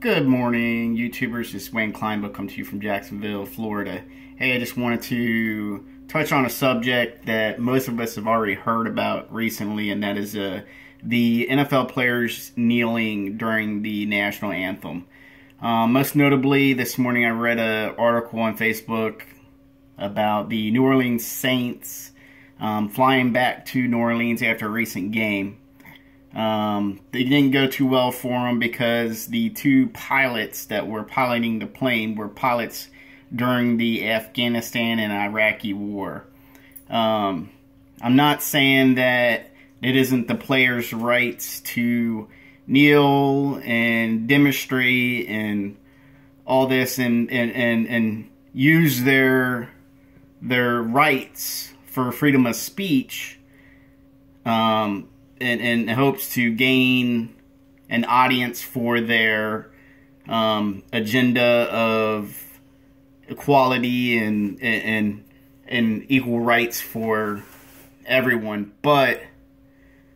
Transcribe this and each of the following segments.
Good morning, YouTubers. This is Wayne Kleinbook, coming to you from Jacksonville, Florida. Hey, I just wanted to touch on a subject that most of us have already heard about recently, and that is the NFL players kneeling during the national anthem. Most notably, this morning I read an article on Facebook about the New Orleans Saints flying back to New Orleans after a recent game. They didn't go too well for them because the two pilots that were piloting the plane were pilots during the Afghanistan and Iraqi war. I'm not saying that it isn't the players' rights to kneel and demonstrate and all this and use their rights for freedom of speech in hopes to gain an audience for their agenda of equality and equal rights for everyone. But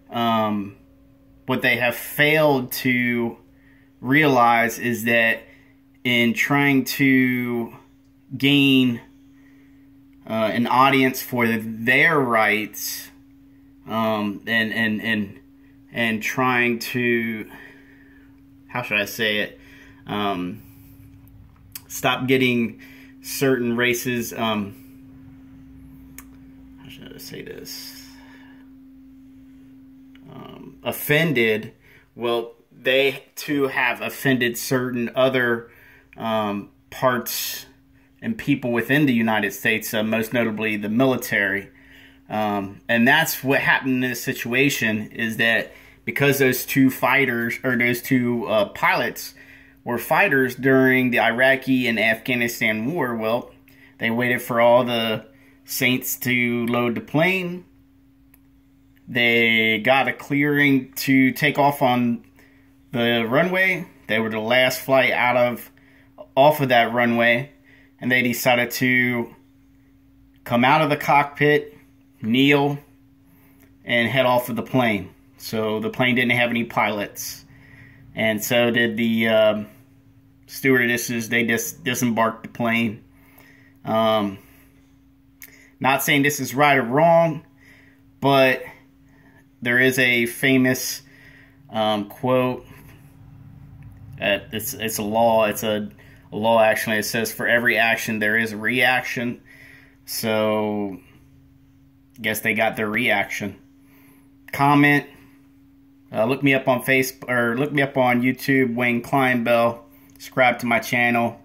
what they have failed to realize is that in trying to gain an audience for their rights, and trying to, how should I say it, stop getting certain races, how should I say this, offended. Well, they too have offended certain other parts and people within the United States, most notably the military. And that's what happened in this situation, is that because those two fighters, or those two pilots were fighters during the Iraqi and Afghanistan war, well, they waited for all the Saints to load the plane. They got a clearing to take off on the runway. They were the last flight off of that runway, and they decided to come out of the cockpit, kneel, and head off of the plane. So the plane didn't have any pilots, and so did the stewardesses. They just disembarked the plane. Not saying this is right or wrong, but there is a famous quote. It's a law. It's a law, actually. It says, "For every action there is a reaction." So guess they got their reaction. Comment. Look me up on Facebook, or look me up on YouTube, Wayne Kleinbell. Subscribe to my channel.